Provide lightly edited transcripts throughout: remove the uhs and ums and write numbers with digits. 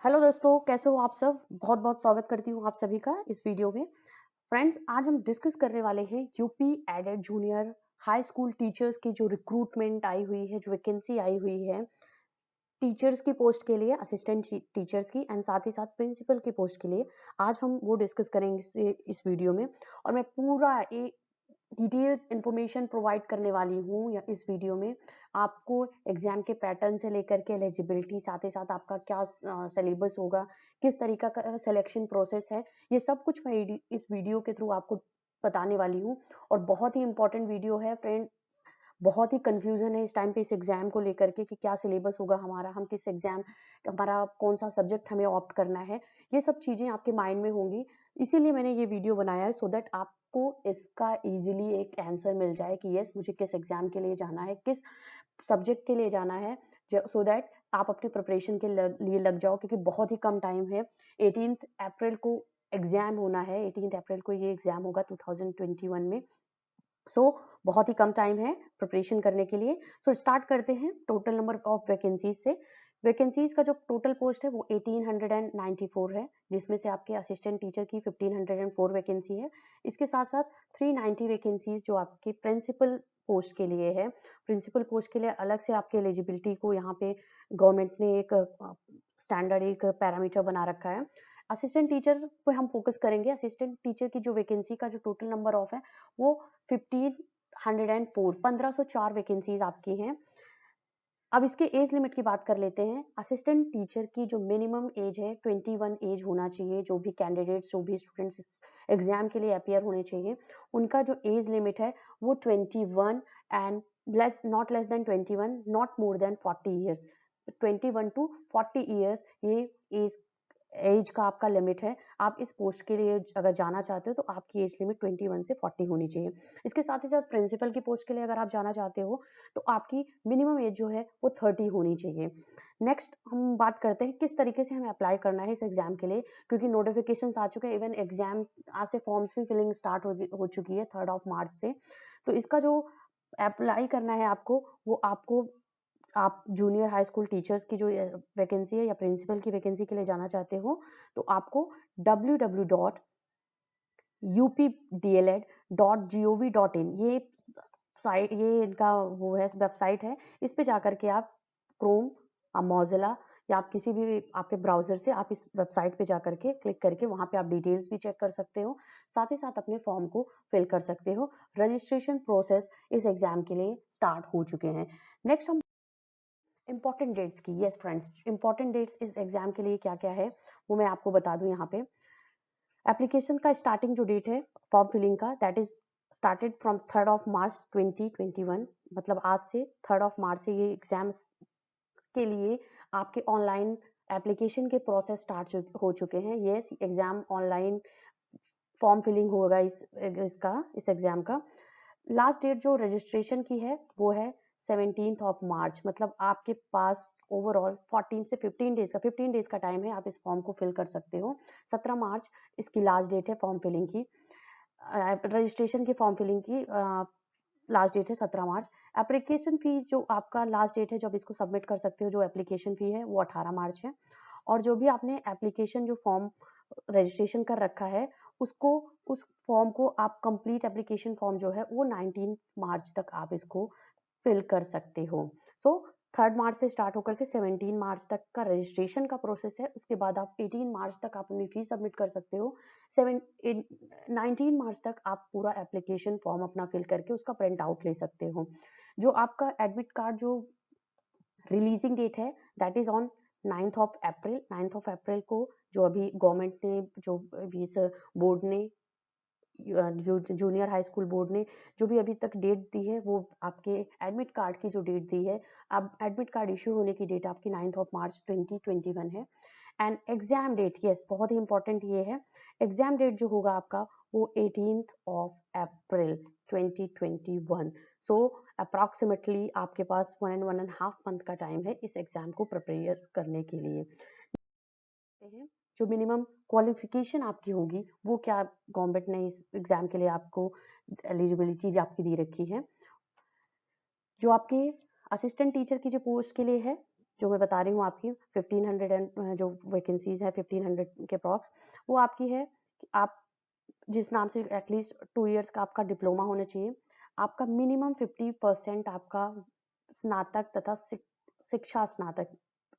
Hello दोस्तों, कैसे हो आप सब? बहुत-बहुत स्वागत करती हूँ आप सभी का इस वीडियो में। फ्रेंड्स, आज हम डिस्कस करने वाले हैं UP aided junior high school teachers की जो रिक्रूटमेंट आई हुई है, जो वैकेंसी आई हुई है, टीचर्स की पोस्ट के लिए, असिस्टेंट टीचर्स की एंड साथ ही साथ प्रिंसिपल की पोस्ट के लिए। आज हम वो डिस्कस करेंगे इस वीडियो में और मैं पूरा एक डिटेल्स इन्फॉर्मेशन प्रोवाइड करने वाली हूँ या इस वीडियो में आपको एग्जाम के पैटर्न से लेकर के एलिजिबिलिटी, साथ ही साथ आपका क्या सिलेबस होगा, किस तरीका का सिलेक्शन प्रोसेस है, ये सब कुछ मैं इस वीडियो के थ्रू आपको बताने वाली हूँ। और बहुत ही इंपॉर्टेंट वीडियो है फ्रेंड्स। बहुत ही कंफ्यूजन है इस टाइम पे इस एग्जाम को लेकर के कि क्या सिलेबस होगा हमारा, हम किस एग्जाम, हमारा कौन सा सब्जेक्ट हमें ऑप्ट करना है, ये सब चीजें आपके माइंड में होंगी। इसीलिए मैंने ये वीडियो बनाया है सो दैट आपको इसका इजीली एक आंसर मिल जाए कि यस मुझे किस एग्जाम के लिए जाना है, किस सब्जेक्ट के लिए जाना है, सो दैट आप अपनी प्रिपरेशन के लिए लग जाओ, क्योंकि बहुत ही कम टाइम है। 18 अप्रैल को एग्जाम होना है, 18 अप्रैल को ये एग्जाम होगा 2021 में। सो बहुत ही कम टाइम है प्रिपरेशन करने के लिए। सो स्टार्ट करते हैं टोटल नंबर ऑफ वैकेंसीज से। वैकेंसीज का जो टोटल पोस्ट है वो 1894 है, जिसमें से आपके असिस्टेंट टीचर की 1504 वैकेंसी है। इसके साथ साथ 390 वैकेंसीज जो आपके प्रिंसिपल पोस्ट के लिए है। प्रिंसिपल पोस्ट के लिए अलग से आपके एलिजिबिलिटी को यहाँ पे गवर्नमेंट ने एक स्टैंडर्ड एक पैरामीटर बना रखा है। असिस्टेंट टीचर पे हम फोकस करेंगे। असिस्टेंट टीचर की जो वैकेंसी का जो टोटल नंबर ऑफ है वो 1504 1504 वैकेंसीज आपकी हैं। अब इसके एज लिमिट की बात कर लेते हैं। असिस्टेंट टीचर की जो मिनिमम एज है 21 एज होना चाहिए। जो भी कैंडिडेट्स, जो भी स्टूडेंट्स इस एग्जाम के लिए अपियर होने चाहिए, उनका जो एज लिमिट है वो 21 and not less than 21, not more than 40 years. 21 to 40 years ये एज एज का आपका लिमिट है। आप इस पोस्ट के लिए अगर जाना चाहते हो तो आपकी एज लिमिट 21 से 40 होनी चाहिए। इसके साथ ही साथ प्रिंसिपल की पोस्ट के लिए अगर आप जाना चाहते हो तो आपकी मिनिमम एज जो है वो 30 होनी चाहिए। नेक्स्ट हम बात करते हैं किस तरीके से हमें अप्लाई करना है इस एग्जाम के लिए, क्योंकि नोटिफिकेशन आ चुके हैं। इवन एग्जाम आज से फॉर्म्स भी फिलिंग स्टार्ट हो चुकी है 3 मार्च से। तो इसका जो अप्लाई करना है आपको, वो आपको, आप जूनियर हाई स्कूल टीचर्स की जो वैकेंसी है या प्रिंसिपल की वैकेंसी के लिए जाना चाहते हो तो आपको www.updled.gov.in ये साइट, ये इनका वो है, वेबसाइट है। इस पे जाकर के आप क्रोम, मोजिला या आप किसी भी आपके ब्राउजर से आप इस वेबसाइट पे जाकर के क्लिक करके वहां पे आप डिटेल्स भी चेक कर सकते हो, साथ ही साथ अपने फॉर्म को फिल कर सकते हो। रजिस्ट्रेशन प्रोसेस इस एग्जाम के लिए स्टार्ट हो चुके हैं। नेक्स्ट हम इंपॉर्टेंट डेट्स की, यस फ्रेंड्स, इंपॉर्टेंट डेट्स इस एग्जाम के लिए क्या क्या है वो मैं आपको बता दूं यहाँ पे। एप्लीकेशन का स्टार्टिंग जो डेट है फॉर्म फिलिंग का, दैट इज स्टार्टेड फ्रॉम 3 मार्च 2021। मतलब आज से 3 मार्च से ये एग्जाम्स के लिए आपके ऑनलाइन एप्लीकेशन के प्रोसेस स्टार्ट हो चुके हैं। Yes, exam online form filling होगा इस एग्जाम का। लास्ट डेट जो रजिस्ट्रेशन की है वो है 17 मार्च। मतलब आपके पास ओवरऑल 14 से 15 डेज का टाइम है, आप इस फॉर्म को फिल कर सकते हो। 17 मार्च इसकी लास्ट डेट है फॉर्म फिलिंग की, रजिस्ट्रेशन की फॉर्म फिलिंग की लास्ट डेट है 17 मार्च। एप्लीकेशन फी जो आपका लास्ट डेट है जब इसको सबमिट कर सकते हो, जो एप्लीकेशन फी है वो 18 मार्च है। और जो भी आपने एप्लीकेशन जो फॉर्म रजिस्ट्रेशन कर रखा है उसको, उस फॉर्म को आप कंप्लीट एप्लीकेशन फॉर्म जो है वो 19 मार्च तक आप इसको फिल कर सकते हो। सो 3 मार्च से स्टार्ट होकर के 17 मार्च तक का रजिस्ट्रेशन का प्रोसेस है। उसके बाद आप 18 मार्च तक आप अपनी फीस सबमिट कर सकते हो। 19 मार्च तक आप पूरा एप्लीकेशन फॉर्म अपना फिल करके उसका प्रिंट आउट ले सकते हो। जो आपका एडमिट कार्ड जो रिलीजिंग डेट है दैट इज ऑन 9 अप्रैल को, जो अभी गवर्नमेंट ने, जो अभी इस बोर्ड ने, जो जूनियर हाई स्कूल बोर्ड ने जो भी अभी तक डेट दी है वो आपके एडमिट कार्ड की जो डेट दी है, अब एडमिट कार्ड इश्यू होने की डेट आपकी 9 मार्च 2021 है। एंड एग्जाम डेट, यस बहुत ही इंपॉर्टेंट ये है, एग्जाम डेट जो होगा आपका वो 18 अप्रैल 2021। सो अप्रॉक्सीमेटली आपके पास 1.5 मंथ का टाइम है इस एग्जाम को प्रिपेयर करने के लिए। हैं जो मिनिमम क्वालिफिकेशन आपकी होगी वो क्या गवर्नमेंट ने इस एग्जाम के लिए आपको एलिजिबिलिटी आपकी दी रखी है। जो आपके असिस्टेंट टीचर की जो पोस्ट के लिए है, जो मैं बता रही हूँ आपकी 1500 एंड जो वैकेंसीज है 1500 के अप्रॉक्स, वो आपकी है कि आप जिस नाम से एटलीस्ट 2 इयर्स का आपका डिप्लोमा होना चाहिए, आपका मिनिमम 50% आपका स्नातक तथा शिक्षा स्नातक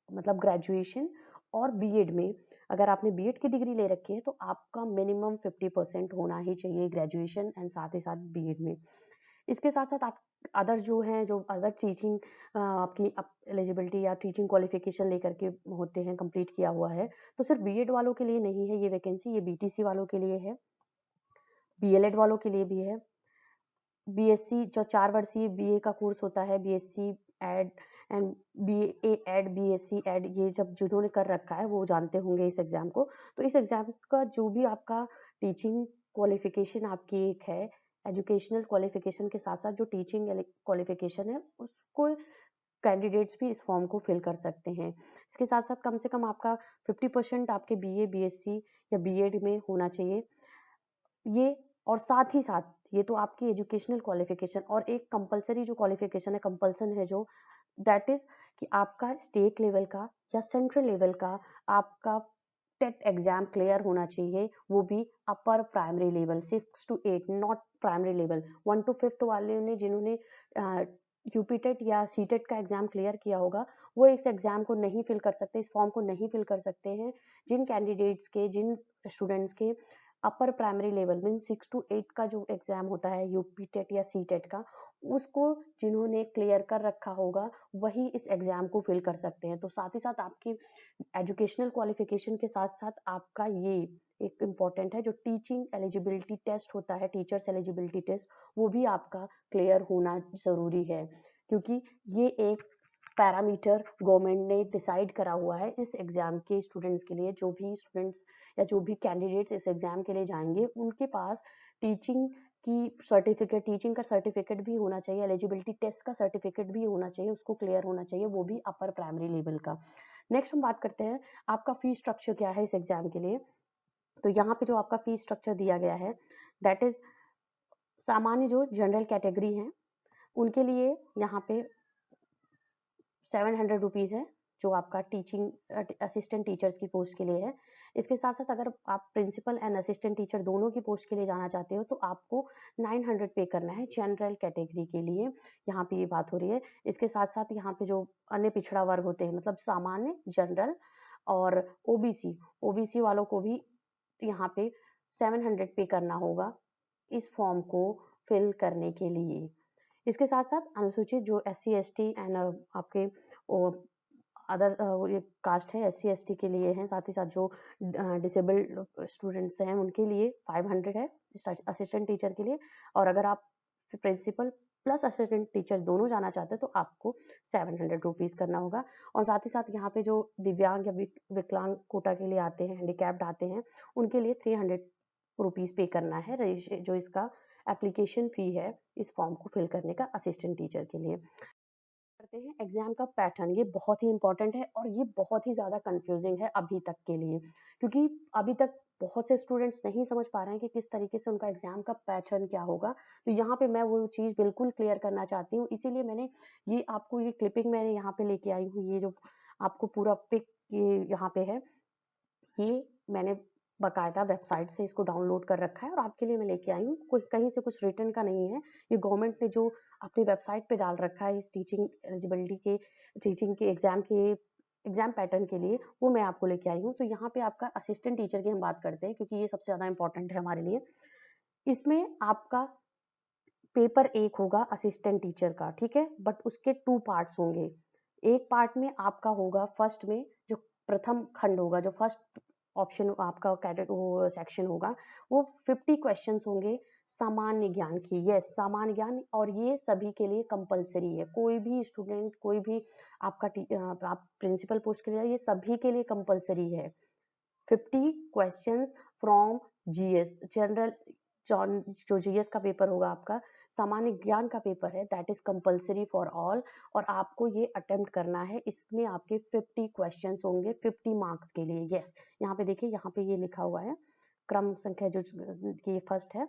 मतलब ग्रेजुएशन और बीएड में अगर आपने बीएड की डिग्री ले रखी है तो आपका मिनिमम 50% होना ही चाहिए ग्रेजुएशन एंड साथ ही साथ बीएड में। इसके साथ साथ आप अदर जो हैं जो अदर टीचिंग आपकी एलिजिबिलिटी या टीचिंग क्वालिफिकेशन लेकर के होते हैं कंप्लीट किया हुआ है, तो सिर्फ बीएड वालों के लिए नहीं है ये वैकेंसी, ये बीटीसी वालों के लिए है, बीएलएड वालों के लिए भी है, बीएससी जो 4 वर्षीय बीए का कोर्स होता है, BSc Ed and BA Ed, BSc Ed, ये जब जिन्होंने कर रखा है वो जानते होंगे इस एग्जाम को। तो इस एग्जाम का जो भी आपका टीचिंग क्वालिफिकेशन आपकी एक है, एजुकेशनल क्वालिफिकेशन के साथ साथ जो टीचिंग क्वालिफिकेशन है उसको कैंडिडेट्स भी इस फॉर्म को फिल कर सकते हैं। इसके साथ साथ कम से कम आपका 50% आपके बीए, बीएससी या बीएड में होना चाहिए। ये और साथ ही साथ ये तो आपकी एजुकेशनल क्वालिफिकेशन, और एक कंपलसरी जो क्वालिफिकेशन है, कंपल्सन है जो, दैट इज कि आपका स्टेट लेवल का या सेंट्रल लेवल का आपका टेट एग्जाम क्लियर होना चाहिए, वो भी upper primary level 6 to 8, not primary level 1 to 5 वाले ने जिन्होंने यूपी टेट या सी टेट का एग्जाम क्लियर किया होगा वो इस एग्जाम को नहीं फिल कर सकते, इस फॉर्म को नहीं फिल कर सकते हैं। जिन कैंडिडेट्स के, जिन स्टूडेंट्स के upper primary level mean 6 to 8 का जो एग्जाम होता है यूपी टेट या सी टेट का, उसको जिन्होंने क्लियर कर रखा होगा वही इस एग्जाम को फिल कर सकते हैं। तो साथ ही साथ आपकी एजुकेशनल क्वालिफिकेशन के साथ साथ आपका ये एक इम्पॉर्टेंट है जो टीचिंग एलिजिबिलिटी टेस्ट होता है, टीचर्स एलिजिबिलिटी टेस्ट, वो भी आपका क्लियर होना जरूरी है, क्योंकि ये एक पैरामीटर गवर्नमेंट ने डिसाइड करा हुआ है इस एग्जाम के स्टूडेंट्स के लिए। जो भी स्टूडेंट्स या जो भी कैंडिडेट्स इस एग्जाम के लिए जाएंगे उनके पास टीचिंग की सर्टिफिकेट, टीचिंग का सर्टिफिकेट भी होना चाहिए, एलिजिबिलिटी टेस्ट का सर्टिफिकेट भी होना चाहिए, उसको क्लियर होना चाहिए, वो भी अपर प्राइमरी लेवल का। नेक्स्ट हम बात करते हैं आपका फीस स्ट्रक्चर क्या है इस एग्जाम के लिए। तो यहाँ पे जो आपका फीस स्ट्रक्चर दिया गया है दैट इज सामान्य जो जनरल कैटेगरी है उनके लिए यहाँ पे 700 रुपीज़ है जो आपका टीचिंग असिस्टेंट टीचर्स की पोस्ट के लिए है। इसके साथ साथ अगर आप प्रिंसिपल एंड असिस्टेंट टीचर दोनों की पोस्ट के लिए जाना चाहते हो तो आपको 900 पे करना है जनरल कैटेगरी के लिए, यहाँ पे ये बात हो रही है। इसके साथ साथ यहाँ पे जो अन्य पिछड़ा वर्ग होते हैं मतलब सामान्य, जनरल और ओबीसी, ओबीसी वालों को भी यहाँ पे 700 पे करना होगा इस फॉर्म को फिल करने के लिए। इसके साथ साथ अनुसूचित जो SC ST एंड आपके अदर ये कास्ट है SC ST के लिए हैं, साथ ही साथ जो डिसेबल्ड स्टूडेंट्स हैं उनके लिए 500 है असिस्टेंट टीचर के लिए, और अगर आप प्रिंसिपल प्लस असिस्टेंट टीचर दोनों जाना चाहते हैं तो आपको 700 रुपीज़ करना होगा। और साथ ही साथ यहाँ पे जो दिव्यांग या विकलांग कोटा के लिए आते हैं, हैंडीकैप्ड आते हैं, उनके लिए 300 रुपीज़ पे करना है, जो इसका एप्लीकेशन फ़ी है इस फॉर्म को फिल करने का असिस्टेंट टीचर के लिए। करते हैं एग्जाम का पैटर्न, ये बहुत ही इंपॉर्टेंट है और ये बहुत ही ज़्यादा कंफ्यूजिंग है अभी तक के लिए, क्योंकि अभी तक बहुत से स्टूडेंट्स नहीं समझ पा रहे हैं कि किस तरीके से उनका एग्जाम का पैटर्न क्या होगा। तो यहाँ पे मैं वो चीज़ बिल्कुल क्लियर करना चाहती हूँ, इसीलिए मैंने ये आपको ये क्लिपिंग मैंने यहाँ पे लेके आई हूँ, ये जो आपको पूरा पिक ये यहाँ पे है, ये मैंने बाकायदा वेबसाइट से इसको डाउनलोड कर रखा है और आपके लिए मैं लेके आई हूँ, कोई कहीं से कुछ रिटर्न का नहीं है, ये गवर्नमेंट ने जो अपनी वेबसाइट पे डाल रखा है इस टीचिंग एलिजिबिलिटी के, टीचिंग के एग्जाम पैटर्न के लिए, वो मैं आपको लेके आई हूँ। तो यहाँ पे आपका असिस्टेंट टीचर की हम बात करते हैं क्योंकि ये सबसे ज़्यादा इंपॉर्टेंट है हमारे लिए। इसमें आपका पेपर एक होगा असिस्टेंट टीचर का, ठीक है, बट उसके 2 पार्ट्स होंगे। एक पार्ट में आपका होगा फर्स्ट में जो प्रथम खंड होगा, जो फर्स्ट ऑप्शन आपका वो सेक्शन होगा, वो 50 क्वेश्चंस होंगे सामान्य ज्ञान की, यस सामान्य ज्ञान, और ये सभी के लिए कंपलसरी है। कोई भी स्टूडेंट, कोई भी आपका आप प्रिंसिपल पोस्ट के लिए ये सभी के लिए कंपलसरी है। 50 क्वेश्चंस फ्रॉम जीएस जनरल, जो जीएस का पेपर होगा आपका, सामान्य ज्ञान का पेपर है, that is compulsory for all, और आपको ये अटेम्प्ट करना है। इसमें आपके 50 क्वेश्चंस होंगे 50 मार्क्स के लिए, यस यहाँ पे देखिए, यहाँ पे ये लिखा हुआ है क्रम संख्या जो ये फर्स्ट है,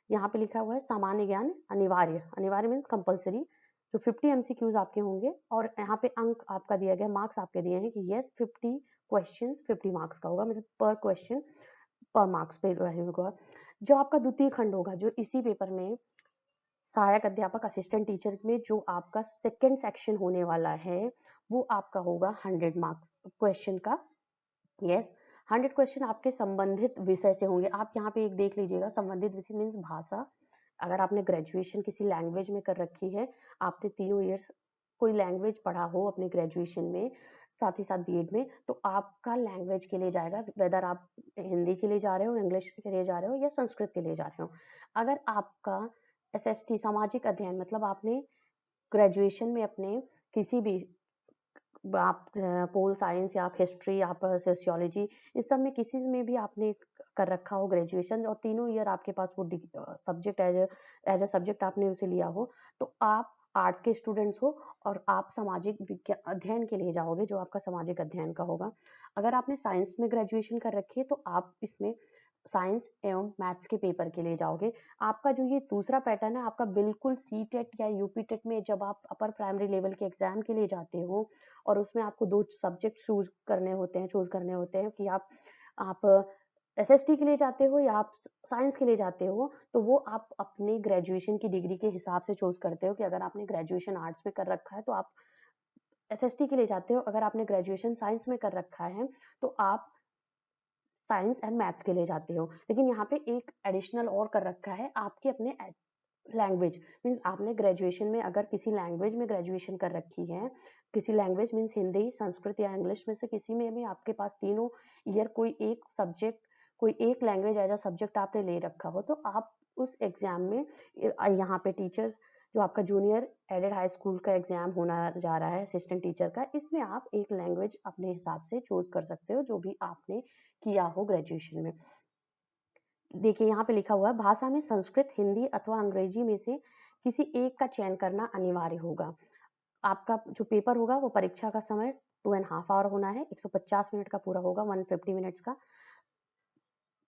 यहाँ पे लिखा हुआ है सामान्य ज्ञान अनिवार्य, अनिवार्य मीन्स कंपलसरी, जो 50 एमसीक्यूज आपके होंगे और यहाँ पे अंक आपका दिया गया, मार्क्स आपके दिए हैं कि यस 50 क्वेश्चंस 50 मार्क्स का होगा, मतलब पर क्वेश्चन पर मार्क्स पे वैल्यू होगा। जो आपका द्वितीय खंड होगा, जो इसी पेपर में सहायक अध्यापक असिस्टेंट टीचर में जो आपका सेकंड सेक्शन होने वाला है, वो आपका होगा 100 मार्क्स क्वेश्चन का। यस, 100 क्वेश्चन आपके संबंधित विषय से होंगे। आप यहाँ पे एक देख लीजिएगा, संबंधित विषय मीन्स भाषा। अगर आपने ग्रेजुएशन किसी लैंग्वेज में कर रखी है, आपने तीनों ईयर्स कोई लैंग्वेज पढ़ा हो अपने ग्रेजुएशन में, साथ ही साथ बीएड में, तो आपका लैंग्वेज के लिए जाएगा, वेदर आप हिंदी के लिए जा रहे हो, इंग्लिश के लिए जा रहे हो या संस्कृत के लिए जा रहे हो। अगर आपका एसएसटी सामाजिक अध्ययन, मतलब आपने ग्रेजुएशन में अपने किसी भी, आप पोल साइंस या आप हिस्ट्री, आप सोशियोलॉजी, इस सब में किसी में भी आपने कर रखा हो ग्रेजुएशन और तीनों ईयर आपके पास वो सब्जेक्ट एज अ सब्जेक्ट आपने उसे लिया हो, तो आप आर्ट्स के स्टूडेंट्स हो और आप सामाजिक विज्ञान अध्ययन के लिए जाओगे, जो आपका सामाजिक अध्ययन का होगा। अगर आपने साइंस में ग्रेजुएशन कर रखी है तो आप इसमें साइंस एवं मैथ्स के पेपर के लिए जाओगे। आपका जो ये दूसरा पैटर्न है, आपका बिल्कुल सीटेट या यूपीटेट में जब आप अपर प्राइमरी लेवल के एग्जाम के लिए जाते हो और उसमें आपको 2 सब्जेक्ट चूज़ करने होते हैं कि आप एसएसटी के लिए जाते हो या आप साइंस के लिए जाते हो, तो वो आप अपने ग्रेजुएशन की डिग्री के हिसाब से चूज़ करते हो कि अगर आपने ग्रेजुएशन आर्ट्स में कर रखा है तो आप एसएसटी के लिए जाते हो, अगर आपने ग्रेजुएशन साइंस में कर रखा है तो आप साइंस एंड मैथ्स के लिए जाते हो। लेकिन यहाँ पे एक एडिशनल और कर रखा है, आपके अपने लैंग्वेज मीन्स आपने ग्रेजुएशन में अगर किसी लैंग्वेज में ग्रेजुएशन कर रखी है, किसी लैंग्वेज मीन्स हिंदी, संस्कृत या इंग्लिश में से किसी में भी आपके पास तीनों ईयर कोई एक सब्जेक्ट, कोई एक लैंग्वेज एज अ सब्जेक्ट आपने ले रखा हो, तो आप उस एग्जाम में यहाँ पे टीचर्स, जो आपका जूनियर एडेड हाई स्कूल का एग्जाम होना जा रहा है असिस्टेंट टीचर का, इसमें आप एक लैंग्वेज अपने हिसाब से चूज कर सकते हो जो भी आपने किया हो ग्रेजुएशन में। देखिए यहाँ पे लिखा हुआ है, भाषा में संस्कृत, हिंदी अथवा अंग्रेजी में से किसी एक का चयन करना अनिवार्य होगा। आपका जो पेपर होगा वो परीक्षा का समय 2.5 आवर होना है, 150 मिनट का पूरा होगा, 150 मिनट्स का।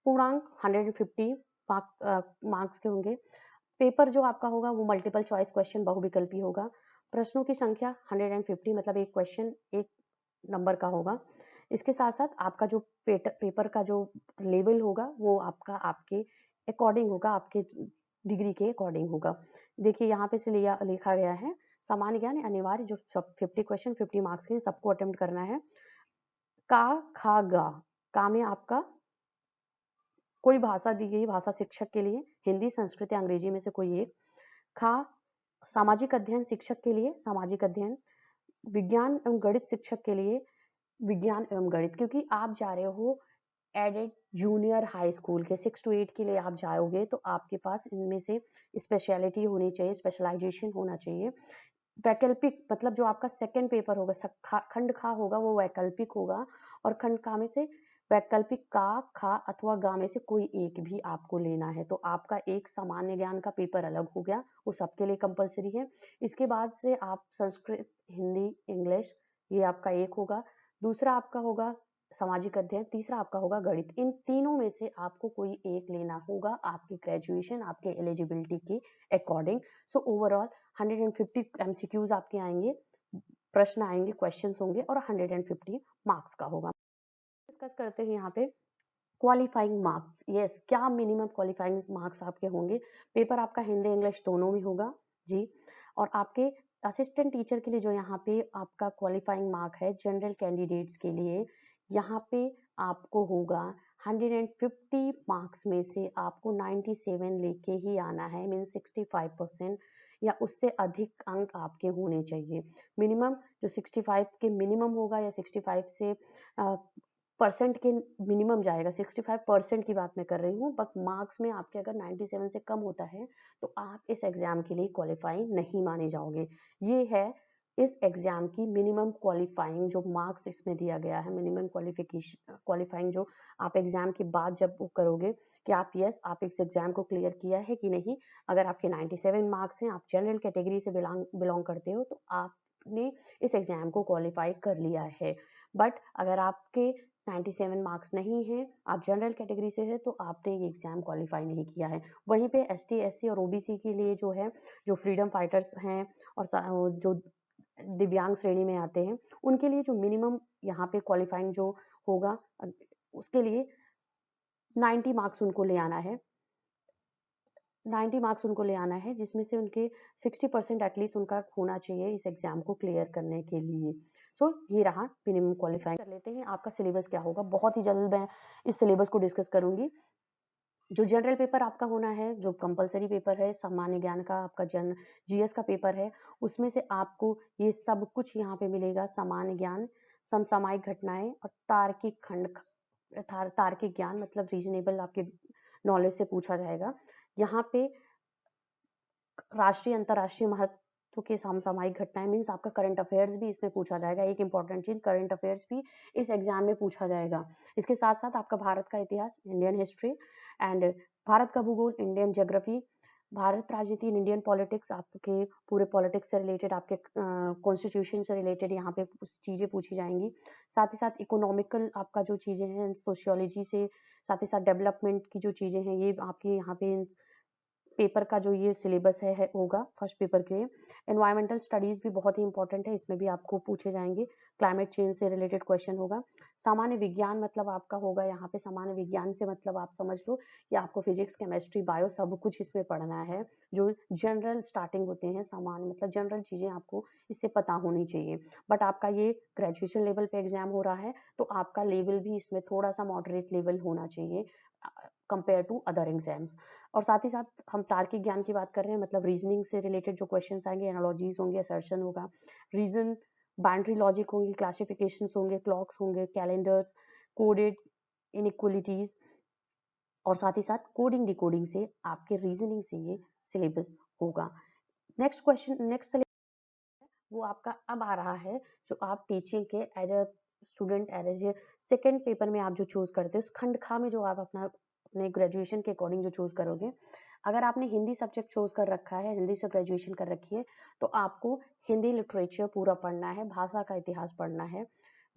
पूर्णांक 150 मार्क्स के होंगे। पेपर जो आपका होगा वो मल्टीपल चॉइस क्वेश्चन बहुविकल्पी होगा। प्रश्नों की संख्या 150, मतलब एक क्वेश्चन एक नंबर का होगा। इसके साथ साथ आपका जो पेपर का जो लेवल होगा वो आपका आपके अकॉर्डिंग होगा, आपके डिग्री के अकॉर्डिंग होगा। देखिए यहाँ पे से लिखा गया है, सामान्य ज्ञान अनिवार्य, जो 50 क्वेश्चन 50 मार्क्स के सबको अटेम्प्ट करना है। का, खा, गा। का में आपका कोई भाषा दी गई, भाषा शिक्षक के लिए हिंदी, संस्कृत या अंग्रेजी में से कोई एक। खा, सामाजिक अध्ययन शिक्षक के लिए सामाजिक अध्ययन। विज्ञान एवं गणित शिक्षक के लिए विज्ञान एवं गणित, क्योंकि आप जा रहे हो एडेड जूनियर हाई स्कूल के 6 to 8 के लिए आप जाओगे, तो आपके पास इनमें से स्पेशलिटी होनी चाहिए, स्पेशलाइजेशन होना चाहिए। वैकल्पिक, मतलब जो आपका सेकंड पेपर होगा, खंड खा होगा वो वैकल्पिक होगा, और खंड का में से वैकल्पिक का, खा अथवा गा में से कोई एक भी आपको लेना है। तो आपका एक सामान्य ज्ञान का पेपर अलग हो गया, वो सबके लिए कंपलसरी है। इसके बाद से आप संस्कृत, हिंदी, इंग्लिश, ये आपका एक होगा। दूसरा आपका होगा सामाजिक अध्ययन, तीसरा आपका होगा गणित। इन तीनों में से आपको कोई एक लेना होगा आपकी ग्रेजुएशन, आपके एलिजिबिलिटी के अकॉर्डिंग। सो ओवरऑल 150 एमसीक्यूज आपके आएंगे, प्रश्न आएंगे, क्वेश्चंस होंगे और 150 मार्क्स का होगा। डिस्कस करते हैं यहाँ पे क्वालिफाइंग मार्क्स। यस, क्या मिनिमम क्वालिफाइंग मार्क्स आपके होंगे? पेपर आपका हिंदी इंग्लिश दोनों में होगा जी। और आपके असिस्टेंट टीचर के लिए जो यहाँ पे आपका क्वालिफाइंग मार्क है जनरल कैंडिडेट्स के लिए, यहाँ पे आपको होगा 150 मार्क्स में से आपको 97 लेके ही आना है, मीन 65% या उससे अधिक अंक आपके होने चाहिए। मिनिमम जो 65 के मिनिमम होगा या 65 से परसेंट के मिनिमम जाएगा, 65% की बात मैं कर रही हूँ, बट मार्क्स में आपके अगर 97 से कम होता है तो आप इस एग्जाम के लिए क्वालिफाई नहीं माने जाओगे। ये है इस एग्जाम की मिनिमम क्वालिफाइंग जो मार्क्स इसमें दिया गया है, मिनिमम क्वालिफाइंग जो आप एग्जाम के बाद जब वो करोगे कि आप यस आप इस एग्जाम को क्लियर किया है कि नहीं। अगर आपके 97 मार्क्स हैं, आप जनरल कैटेगरी से बिलोंग करते हो, तो आपने इस एग्जाम को क्वालिफाई कर लिया है। बट अगर आपके 97 मार्क्स नहीं है, आप जनरल कैटेगरी से है, तो आपने ये एग्ज़ाम क्वालिफ़ाई नहीं किया है। वहीं पे एसटी, एससी और ओबीसी के लिए जो है, जो फ्रीडम फाइटर्स हैं और जो दिव्यांग श्रेणी में आते हैं, उनके लिए जो मिनिमम यहाँ पे क्वालिफ़ाइंग जो होगा उसके लिए 90 मार्क्स उनको ले आना है। 90 मार्क्स उनको ले आना है, जिसमें से उनके 60% एटलीस्ट उनका होना चाहिए इस एग्ज़ाम को क्लियर करने के लिए। सो ये रहा मिनिमम क्वालिफ़ाइंग। कर लेते हैं आपका सिलेबस क्या होगा। बहुत ही जल्द मैं इस सिलेबस को डिस्कस करूँगी। जो जनरल पेपर आपका होना है, जो कंपल्सरी पेपर है, सामान्य ज्ञान का आपका जीएस का पेपर है, उसमें से आपको ये सब कुछ यहाँ पे मिलेगा। सामान्य ज्ञान, समसामयिक घटनाएँ और तार्किक तार्किक ज्ञान मतलब रीज़नेबल आपके नॉलेज से पूछा जाएगा। यहाँ पे राष्ट्रीय, अंतर्राष्ट्रीय महत्व के समसामयिक घटनाएँ मीन्स आपका करंट अफेयर्स भी इसमें पूछा जाएगा। एक इम्पोर्टेंट चीज़, करंट अफेयर्स भी इस एग्ज़ाम में पूछा जाएगा। इसके साथ-साथ आपका भारत का इतिहास, इंडियन हिस्ट्री एंड भारत का भूगोल, इंडियन ज्योग्राफी, भारत राजनीति, इंडियन पॉलिटिक्स, आपके पूरे पॉलिटिक्स से रिलेटेड, आपके कॉन्स्टिट्यूशन से रिलेटेड यहाँ पे चीज़ें पूछी जाएँगी। साथ ही साथ इकोनॉमिकल आपका जो चीज़ें हैं, सोशियोलॉजी से, साथ ही साथ डेवलपमेंट की जो चीज़ें हैं, ये आपके यहाँ पे पेपर का जो ये सिलेबस है होगा फर्स्ट पेपर के लिए। एनवायरमेंटल स्टडीज़ भी बहुत ही इंपॉर्टेंट है, इसमें भी आपको पूछे जाएँगे, क्लाइमेट चेंज से रिलेटेड क्वेश्चन होगा। सामान्य विज्ञान मतलब आपका होगा यहाँ पे, सामान्य विज्ञान से मतलब आप समझ लो कि आपको फिजिक्स, केमिस्ट्री, बायो सब कुछ इसमें पढ़ना है। जो जनरल स्टार्टिंग होते हैं, सामान्य मतलब जनरल चीज़ें आपको इससे पता होनी चाहिए। बट आपका ये ग्रेजुएशन लेवल पे एग्ज़ाम हो रहा है, तो आपका लेवल भी इसमें थोड़ा-सा मॉडरेट लेवल होना चाहिए कंपेयर टू अदर एग्ज़ाम्स। और साथ ही साथ हम तार्किक ज्ञान की बात कर रहे हैं, मतलब रीजनिंग से रिलेटेड जो क्वेश्चंस आएंगे, एनालॉजीज होंगे, असर्शन होगा, रीजन, बाउंड्री लॉजिक होंगे, क्लासिफिकेशंस होंगे, क्लॉक्स होंगे, कैलेंडर्स, कोडेड इनइक्वलिटीज और साथ ही साथ कोडिंग डिकोडिंग से आपके रीजनिंग से ये सिलेबस होगा। नेक्स्ट क्वेश्चन, नेक्स्ट वो आपका अब आ रहा है, जो आप टीचिंग के as a student, as a second paper में आप जो चूज करते हो, उस खंड खा में जो आप अपने ग्रेजुएशन के अकॉर्डिंग जो चूज करोगे। अगर आपने हिंदी सब्जेक्ट चूज कर रखा है, हिंदी से ग्रेजुएशन कर रखी है, तो आपको हिंदी लिटरेचर पूरा पढ़ना है, भाषा का इतिहास पढ़ना है,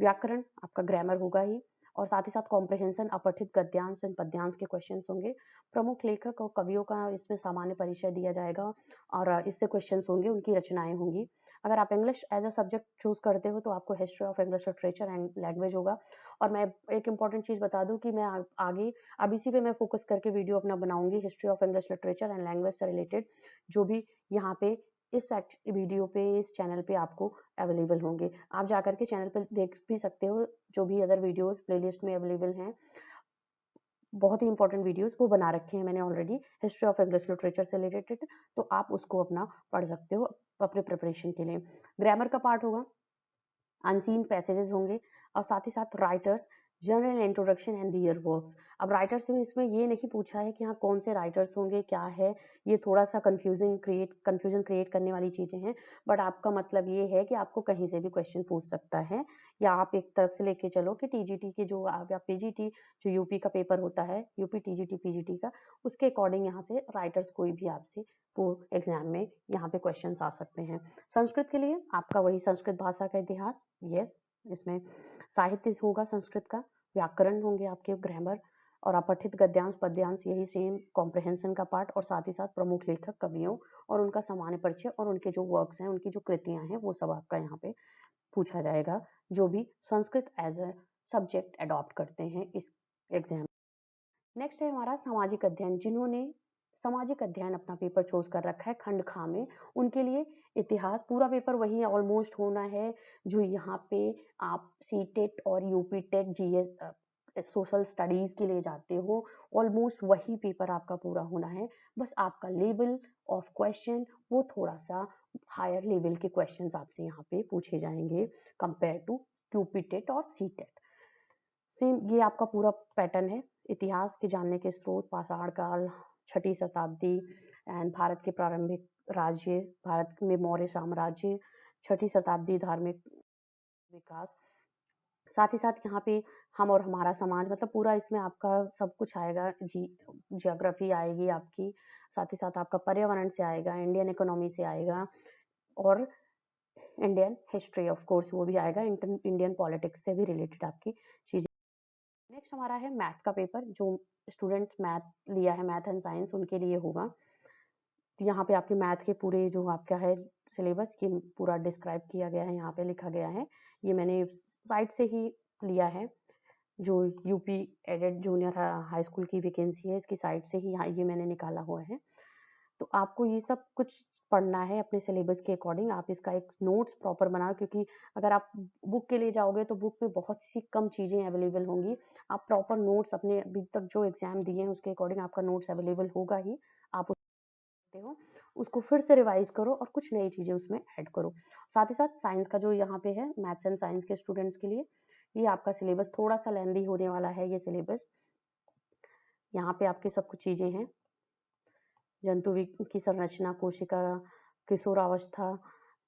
व्याकरण आपका ग्रामर होगा ही, और साथ ही साथ कॉम्प्रिहेंशन, अपठित गद्यांश एंड पद्यांश के क्वेश्चंस होंगे। प्रमुख लेखक और कवियों का इसमें सामान्य परिचय दिया जाएगा और इससे क्वेश्चंस होंगे, उनकी रचनाएं होंगी। अगर आप English as a subject choose करते हो, तो आपको history of English literature and language होगा। और मैं एक इंपॉर्टेंट चीज बता दूं कि मैं आगे अब इसी पे मैं फोकस करके वीडियो अपना बनाऊंगी, history of English literature and language से रिलेटेड, जो भी यहाँ पे इस वीडियो पे, इस चैनल पे आपको अवेलेबल होंगे। आप जाकर के चैनल पे देख भी सकते हो, जो भी अदर वीडियोस प्लेलिस्ट में अवेलेबल हैं, बहुत ही इंपॉर्टेंट वीडियोस वो बना रखे हैं मैंने already history of English literature से रिलेटेड, तो आप उसको अपना पढ़ सकते हो अपने प्रिपरेशन के लिए। ग्रामर का पार्ट होगा, अनसीन पैसेजेस होंगे और साथ ही साथ writers, general introduction and their works. अब राइटर्स से इसमें ये नहीं पूछा है कि हाँ कौन से राइटर्स होंगे, क्या है, ये थोड़ा सा कंफ्यूजन क्रिएट करने वाली चीजें हैं। बट आपका मतलब ये है कि आपको कहीं से भी क्वेश्चन पूछ सकता है, या आप एक तरफ से लेके चलो कि टीजीटी के जो या पीजीटी, जो यूपी का पेपर होता है, यूपी टीजीटी पीजीटी का, उसके अकॉर्डिंग यहाँ से राइटर्स कोई भी आपसे एग्जाम में यहाँ पे क्वेश्चन आ सकते हैं। संस्कृत के लिए आपका वही संस्कृत भाषा का इतिहास, यस, इसमें साहित्य होगा संस्कृत का, व्याकरण होंगे आपके, ग्रामर और अपठित गद्यांश पद्यांश, यही सेम कॉम्प्रिहेंशन का पार्ट, और साथ ही साथ प्रमुख लेखक कवियों और उनका सामान्य परिचय और उनके जो वर्क्स हैं, उनकी जो कृतियां हैं, वो सब आपका यहाँ पे पूछा जाएगा, जो भी Sanskrit as a subject adopt करते हैं इस एग्जाम। नेक्स्ट है हमारा सामाजिक अध्ययन। जिन्होंने सामाजिक अध्ययन अपना पेपर चूज कर रखा है खंड खा में, उनके लिए इतिहास पूरा पेपर वही ऑलमोस्ट होना है जो यहाँ पे आप सीटेट और UP TET GS social studies के लिए जाते हो, ऑलमोस्ट वही पेपर आपका पूरा होना है। बस आपका लेवल ऑफ क्वेश्चन वो थोड़ा सा हायर लेवल के क्वेश्चंस आपसे यहाँ पे पूछे जाएंगे कंपेयर टू यूपी टेट और सी टेट। सेम ये आपका पूरा पैटर्न है। इतिहास के जानने के स्रोत, पाषाण काल, छठी शताब्दी एंड भारत के प्रारंभिक राज्य, भारत में मौर्य साम्राज्य, छठी शताब्दी धार्मिक विकास, साथ ही साथ यहाँ पे हम और हमारा समाज, मतलब पूरा इसमें आपका सब कुछ आएगा। जियोग्राफी आएगी आपकी, साथ ही साथ आपका पर्यावरण से आएगा, इंडियन इकोनॉमी से आएगा, और इंडियन हिस्ट्री ऑफ कोर्स वो भी आएगा, इंडियन पॉलिटिक्स से भी रिलेटेड आपकी चीजें नेक्स्ट हमारा है मैथ का पेपर, जो स्टूडेंट्स मैथ लिया है, मैथ एंड साइंस, उनके लिए होगा। तो यहाँ पे आपके मैथ के पूरे जो आपका है सिलेबस ये पूरा डिस्क्राइब किया गया है, यहाँ पे लिखा गया है। ये मैंने साइट से ही लिया है, जो UP aided junior high school की वैकेंसी है, इसकी साइट से ही यहाँ ये मैंने निकाला हुआ है। तो आपको ये सब कुछ पढ़ना है अपने सिलेबस के अकॉर्डिंग। आप इसका एक नोट्स प्रॉपर बनाओ, क्योंकि अगर आप बुक के लिए जाओगे तो बुक में बहुत सी कम चीज़ें अवेलेबल होंगी। आप प्रॉपर नोट्स अपने अभी तक जो एग्ज़ाम दिए हैं उसके अकॉर्डिंग आपका नोट्स अवेलेबल होगा ही, आप हो उसको फिर से रिवाइज करो और कुछ नई चीज़ें उसमें ऐड करो। साथ ही साथ साइंस का जो यहाँ पे है, मैथ्स एंड साइंस के स्टूडेंट्स के लिए ये आपका सिलेबस थोड़ा सा लेंदी होने वाला है। ये सिलेबस यहाँ पे आपके सब कुछ चीज़ें हैं, जंतु की संरचना, कोशिका, किशोरावस्था,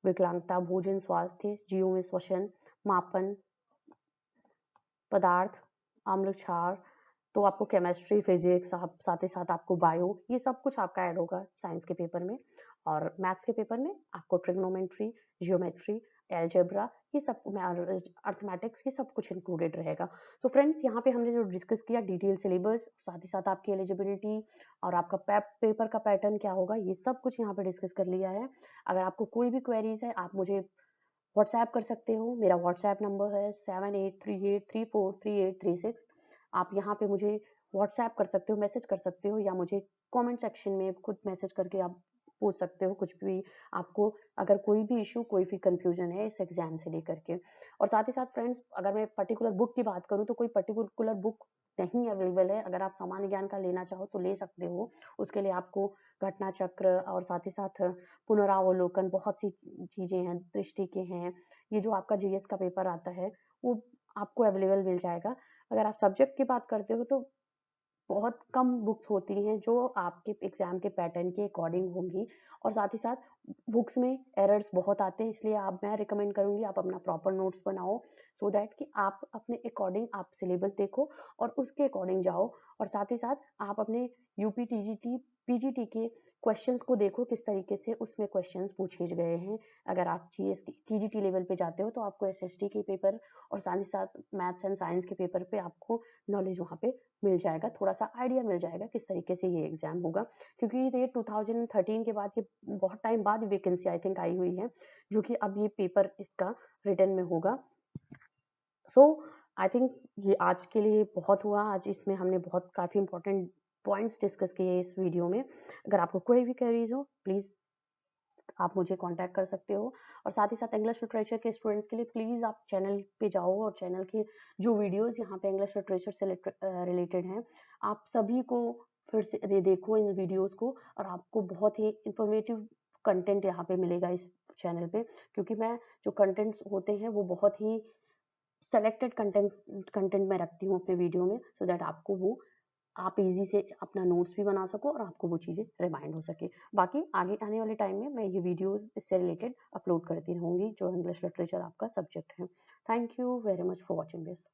विकलांगता, भोजन, स्वास्थ्य, जीवों में श्वसन, मापन, पदार्थ, अम्ल क्षार, तो आपको केमिस्ट्री, फिजिक्स, साथ ही साथ आपको बायो, ये सब कुछ आपका ऐड होगा साइंस के पेपर में। और मैथ्स के पेपर में आपको ट्रिग्नोमेट्री, जियोमेट्री, अलजेब्रा, ये सब अर्थमेटिक्स, ये सब कुछ इंक्लूडेड रहेगा। सो फ्रेंड्स, यहाँ पे हमने जो डिस्कस किया डिटेल सिलेबस, साथ ही साथ आपकी एलिजिबिलिटी और आपका पेपर का पैटर्न क्या होगा, ये सब कुछ यहाँ पे डिस्कस कर लिया है। अगर आपको कोई भी क्वेरीज है, आप मुझे व्हाट्सएप कर सकते हो। मेरा व्हाट्सएप नंबर है 7838343836। आप यहाँ पे मुझे व्हाट्सएप कर सकते हो, मैसेज कर सकते हो, या मुझे कमेंट सेक्शन में खुद मैसेज करके आप पूछ सकते हो कुछ भी। आपको अगर कोई भी इशू, कोई भी कंफ्यूजन है इस एग्जाम से लेकर के। और साथ ही साथ फ्रेंड्स, अगर मैं पर्टिकुलर बुक की बात करूँ तो कोई पर्टिकुलर बुक नहीं अवेलेबल है। अगर आप सामान्य ज्ञान का लेना चाहो तो ले सकते हो। उसके लिए आपको घटना चक्र और साथ ही साथ पुनरावलोकन, बहुत सी चीज़ें हैं, दृष्टि के हैं। ये जो आपका जीएस का पेपर आता है वो आपको अवेलेबल मिल जाएगा। अगर आप सब्जेक्ट की बात करते हो तो बहुत कम बुक्स होती हैं जो आपके एग्जाम के पैटर्न के अकॉर्डिंग होंगी। और साथ ही साथ बुक्स में एरर्स बहुत आते हैं, इसलिए मैं रिकमेंड करूंगी आप अपना प्रॉपर नोट्स बनाओ, सो दैट कि आप अपने अकॉर्डिंग आप सिलेबस देखो और उसके अकॉर्डिंग जाओ। और साथ ही साथ आप अपने यूपी टीजीटी पीजीटी के क्वेश्चंस को देखो, किस तरीके से उसमें क्वेश्चंस पूछे गए हैं। अगर आप जीएस टीजीटी लेवल पे जाते हो तो आपको एसएसटी के पेपर और साथ ही साथ मैथ्स एंड साइंस के पेपर पे आपको नॉलेज वहाँ पे मिल जाएगा, थोड़ा-सा आइडिया मिल जाएगा किस तरीके से ये एग्ज़ाम होगा। क्योंकि ये 2013 के बाद, ये बहुत टाइम बाद वैकेंसी आई थिंक आई हुई है, जो कि अब ये पेपर इसका रिटन में होगा। सो आई थिंक ये आज के लिए बहुत हुआ। आज इसमें हमने बहुत काफ़ी इम्पोर्टेंट पॉइंट्स डिस्कस किए इस वीडियो में। अगर आपको कोई भी क्वेरीज़ हो, प्लीज़ आप मुझे कांटेक्ट कर सकते हो। और साथ ही साथ इंग्लिश लिटरेचर के स्टूडेंट्स के लिए प्लीज़ आप चैनल पे जाओ और चैनल के जो वीडियोस यहाँ पे इंग्लिश लिटरेचर से रिलेटेड हैं, आप सभी को फिर से देखो इन वीडियोस को, और आपको बहुत ही इंफॉर्मेटिव कंटेंट यहाँ पे मिलेगा इस चैनल पे। क्योंकि मैं जो कंटेंट्स होते हैं वो बहुत ही सेलेक्टेड कंटेंट में रखती हूँ अपने वीडियो में, सो दैट आपको वो आप इजी से अपना नोट्स भी बना सको और आपको वो चीज़ें रिमाइंड हो सके। बाकी आगे आने वाले टाइम में मैं ये वीडियोस इससे रिलेटेड अपलोड करती रहूँगी, जो इंग्लिश लिटरेचर आपका सब्जेक्ट है। Thank you very much for watching this.